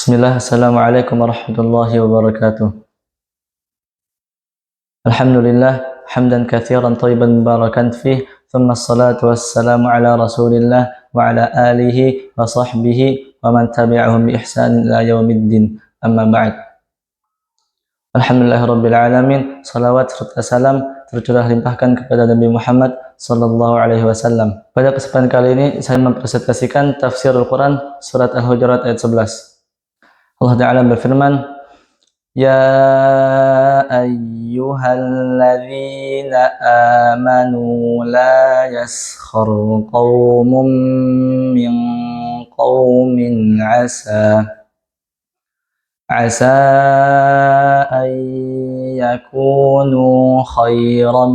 Bismillah, Assalamualaikum warahmatullahi wabarakatuh. Alhamdulillah, hamdan kathiran tayyiban mubarakan fih, thumma assalatu wassalamu ala rasulillah wa ala alihi wa sahbihi wa man tabi'ahum bi ihsanin ila yaumiddin, amma ba'd. Alhamdulillah rabbil alamin, salawat serta salam tercurah limpahkan kepada Nabi Muhammad sallallahu alaihi wasallam. Pada kesempatan kali ini saya mempresentasikan tafsir Al-Quran surat Al-Hujurat ayat 11. Allah Ta'ala berfirman, Ya ayyuhalladzina amanu la yaskhar qawmun min qawmin asa an yakunu khairan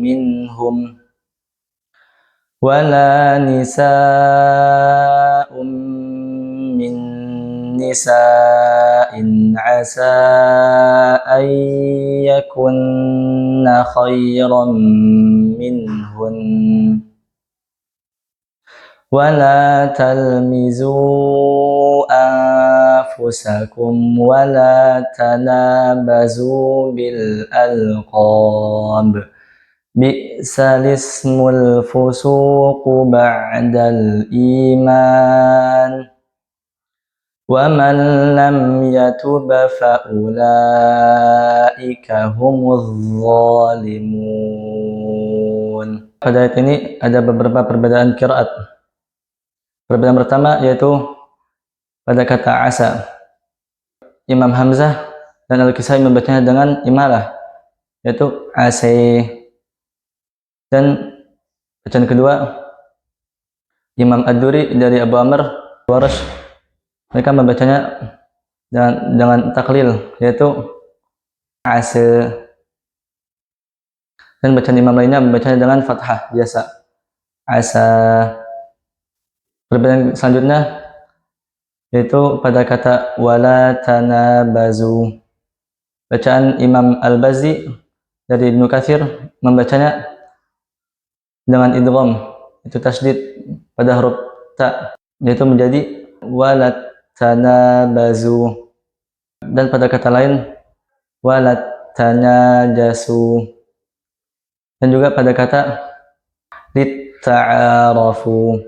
minhum wala nisa'un min nisa'in asa an yakunna khairan minhun wala talmizu anfusakum wala tanabazu bil alqab bi'sal ismul fusuqu ba'dal iman wa man lam yatub fa ulaika humudz zalimun. Pada ayat ini ada beberapa perbedaan qiraat. Perbedaan pertama yaitu pada kata asa. Imam Hamzah dan Al-Kisai membacanya dengan imalah, yaitu asy. Dan bacaan kedua Imam Ad-Duri dari Abu Amr Warsh, mereka membacanya dengan taklil, yaitu asa. Dan bacaan imam lainnya membacanya dengan fathah biasa, asa. Perbedaan selanjutnya yaitu pada kata wala tanabazu. Bacaan Imam Al-Bazzi dari Ibnu Katsir membacanya dengan idgham, itu tasydid pada huruf ta, yaitu menjadi walat tanabazu. Dan pada kata lain walat tanajasu. Dan juga pada kata litta'arafu.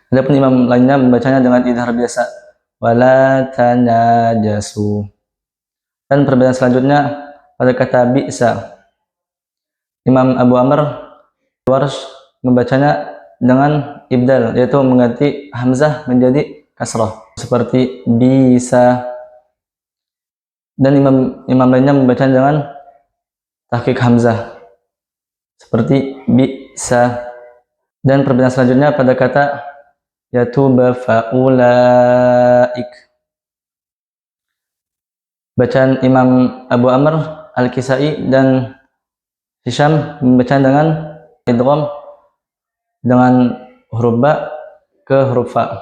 Adapun imam lainnya membacanya dengan idhar biasa, wala tanajasu. Dan perbedaan selanjutnya pada kata bi'sa. Imam Abu Amr Warsh membacanya dengan ibdal, yaitu mengganti hamzah menjadi kasrah, seperti bisa. Dan imam lainnya membacanya dengan tahqiq hamzah, seperti bisa. Dan perbedaan selanjutnya pada kata yatuba faulaik. Bacaan Imam Abu Amr Al-Kisai dan Hisham membacanya dengan idgham dengan huruf ba ke huruf fa,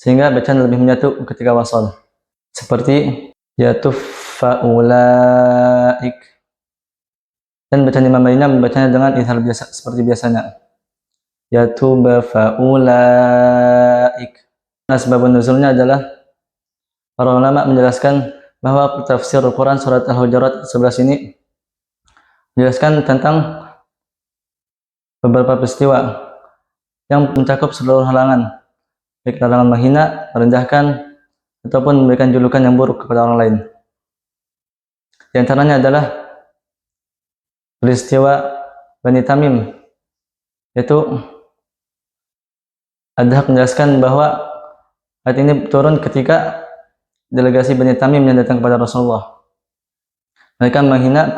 sehingga bacaan lebih menyatu ketika wasal, seperti yatuf faulaik. Dan bacaan imam lainnya membacanya dengan idhar biasa, seperti biasanya, yatuba faulaik. Nah, sebab nuzulnya adalah para ulama menjelaskan bahwa tafsir Al-Quran surat Al-Hujurat 11 ini menjelaskan tentang beberapa peristiwa yang mencakup seluruh halangan, baik larangan menghina, merendahkan, ataupun memberikan julukan yang buruk kepada orang lain. Di antaranya adalah peristiwa Bani Tamim, yaitu Ad-Dahhak menjelaskan bahwa ayat ini turun ketika delegasi Bani Tamim yang datang kepada Rasulullah. Mereka menghina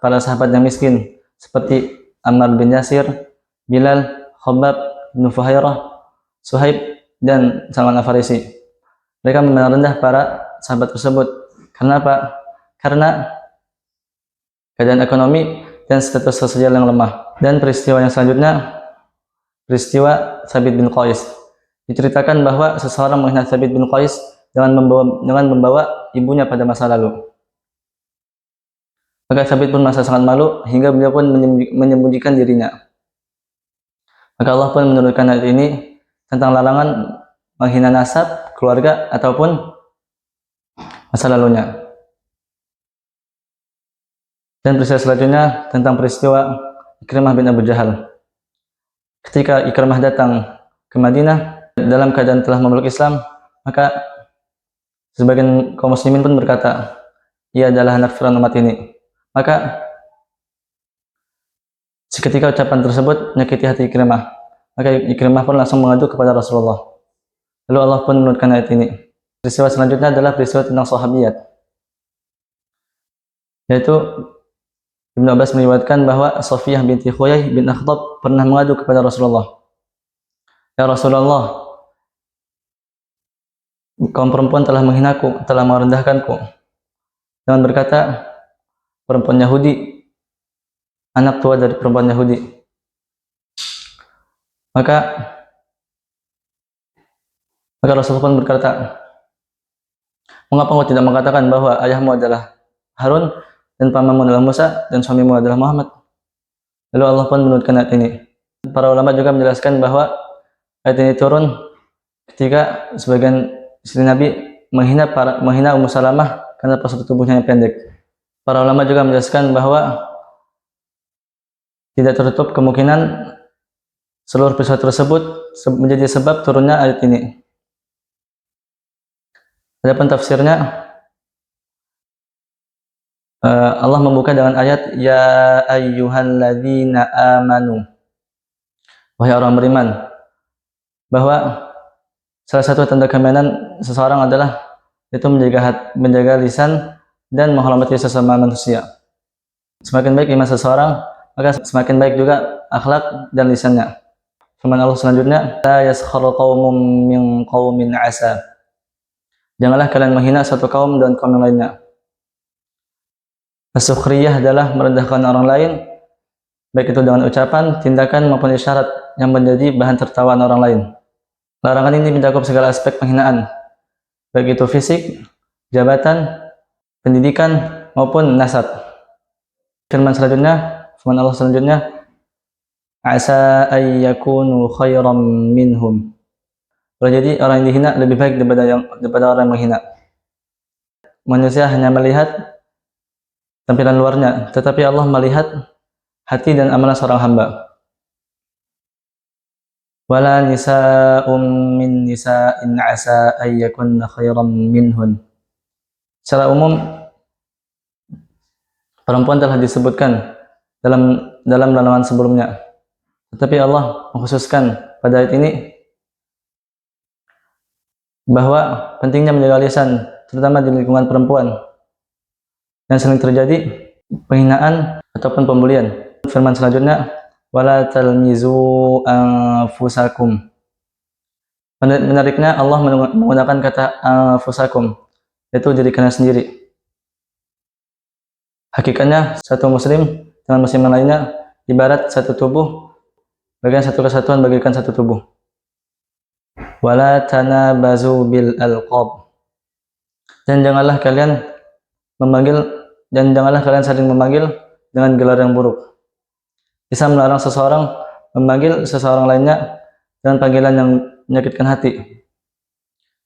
para sahabat yang miskin, seperti Ammar bin Yasir, Bilal, Khabbab bin Fuhairah, Suhaib, dan Salman Al-Farisi. Mereka merendah para sahabat tersebut. Karena apa? Karena keadaan ekonomi dan status sosial yang lemah. Dan peristiwa yang selanjutnya, peristiwa Thabit bin Qais. Diceritakan bahwa seseorang menghina Thabit bin Qais dengan membawa ibunya pada masa lalu. Maka Thabit pun merasa sangat malu hingga beliau pun menyembunyikan dirinya. Maka Allah pun menurunkan ayat ini tentang larangan menghina nasab, keluarga, ataupun masa lalunya. Dan peristiwa selanjutnya tentang peristiwa Ikrimah bin Abu Jahal. Ketika Ikrimah datang ke Madinah dalam keadaan telah memeluk Islam, maka sebagian kaum muslimin pun berkata, ia adalah anak Fir'aun umat ini. Maka seketika ucapan tersebut menyakiti hati Ikrimah. Maka Ikrimah pun langsung mengadu kepada Rasulullah. Lalu Allah pun menurunkan ayat ini. Peristiwa selanjutnya adalah peristiwa tentang sahabiyat, yaitu Ibnu Abbas meriwayatkan bahwa Safiyah binti Huyai bin Akhtab pernah mengadu kepada Rasulullah. Ya Rasulullah, kaum perempuan telah menghinaku, telah merendahkanku. Dengan berkata, perempuan Yahudi, anak tua dari perempuan Yahudi. Maka Rasulullah pun berkata, mengapa engkau tidak mengatakan bahwa ayahmu adalah Harun dan pamanmu adalah Musa dan suamimu adalah Muhammad? Lalu Allah pun menurunkan ayat ini. Para ulama juga menjelaskan bahwa ayat ini turun ketika sebagian istri Nabi menghina Ummu Salamah karena postur tubuhnya yang pendek. Para ulama juga menjelaskan bahwa tidak tertutup kemungkinan seluruh peristiwa tersebut menjadi sebab turunnya ayat ini. Adapun tafsirnya, Allah membuka dengan ayat ya ayyuhalladzina amanu, wahai orang beriman, bahwa salah satu tanda keimanan seseorang adalah itu menjaga lisan dan menghormati sesama manusia. Semakin baik iman seseorang, maka semakin baik juga akhlak dan lisannya. Firman Allah selanjutnya, la yaskhar qaumun min qaumin asa. Janganlah kalian menghina satu kaum dan kaum yang lainnya. As-sukhriyah adalah merendahkan orang lain, baik itu dengan ucapan, tindakan maupun isyarat yang menjadi bahan tertawaan orang lain. Larangan ini mencakup segala aspek penghinaan, baik itu fisik, jabatan, pendidikan maupun nasab. Firman Allah selanjutnya, asa ayyakunu khairam minhum. Jadi orang yang dihina lebih baik daripada orang yang menghina. Manusia hanya melihat tampilan luarnya, tetapi Allah melihat hati dan amalan seorang hamba. Wala nisa'um min nisa'in asa ayyakunna khairam minhun. Secara umum perempuan telah disebutkan dalam larangan sebelumnya, tetapi Allah mengkhususkan pada ayat ini bahwa pentingnya menjaga lisan, terutama di lingkungan perempuan, dan sering terjadi penghinaan ataupun pembulian. Firman selanjutnya, wala talmizu anfusakum. Menariknya Allah menggunakan kata anfusakum, yaitu diri kalian sendiri. Hakikatnya satu muslim dengan muslim yang lainnya ibarat satu tubuh, bagian satu kesatuan bagaikan satu tubuh. Wala tanabazu bil alqab. Dan janganlah kalian saling memanggil dengan gelar yang buruk. Islam melarang seseorang memanggil seseorang lainnya dengan panggilan yang menyakitkan hati,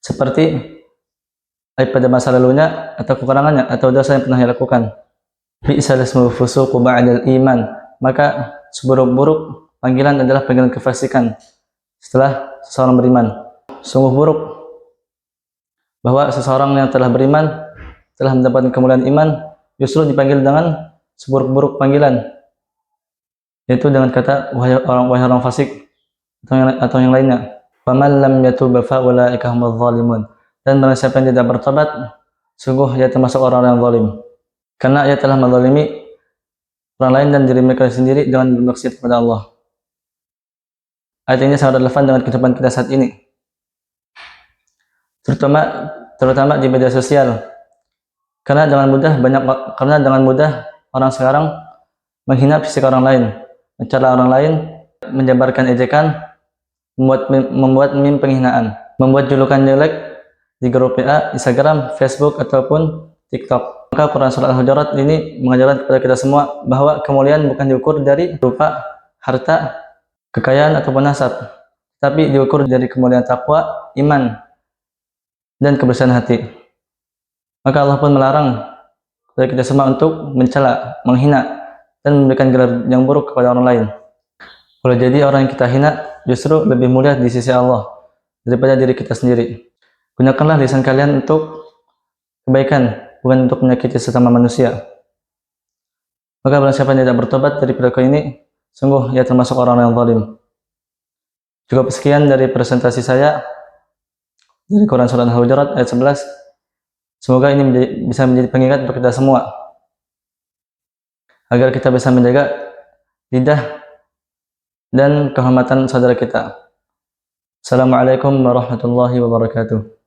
seperti aib pada masa lalunya atau kekurangannya atau dosa yang pernah dilakukan. Bi'sal ismul fusuqu ba'dal iman. Maka seburuk-buruk panggilan adalah panggilan kefasikan setelah seseorang beriman. Sungguh buruk bahwa seseorang yang telah beriman, telah mendapatkan kemuliaan iman, justru dipanggil dengan seburuk-buruk panggilan, yaitu dengan kata wahai orang fasik atau yang lainnya. Faman lam yatub fa ulaika humudz zalimun. Dan barang siapa yang tidak bertobat, sungguh ia termasuk orang-orang yang zalim, karena ia telah menzalimi orang lain dan diri mereka sendiri dengan bermaksiat kepada Allah. Ayat ini sangat relevan dengan kehidupan kita saat ini, terutama di media sosial, karena dengan mudah orang sekarang menghina fisik orang lain, mencela orang lain, menyebarkan ejekan, membuat meme penghinaan, membuat julukan jelek di grup WA, Instagram, Facebook ataupun TikTok. Maka Quran Surah Al-Hujurat ini mengajarkan kepada kita semua bahwa kemuliaan bukan diukur dari rupa, harta, kekayaan ataupun nasab, tapi diukur dari kemuliaan takwa, iman, dan kebersihan hati. Maka Allah pun melarang dari kita semua untuk mencela, menghina, dan memberikan gelar yang buruk kepada orang lain. Boleh jadi orang yang kita hina justru lebih mulia di sisi Allah daripada diri kita sendiri. Gunakanlah lisan kalian untuk kebaikan, bukan untuk menyakiti sesama manusia. Maka barang siapa yang tidak bertobat dari perilaku ini, sungguh ia termasuk orang yang zalim. Cukup sekian dari presentasi saya dari Quran Surah Al-Hujurat ayat 11. Semoga ini bisa menjadi pengingat untuk kita semua, agar kita bisa menjaga lidah dan kehormatan saudara kita. Assalamualaikum warahmatullahi wabarakatuh.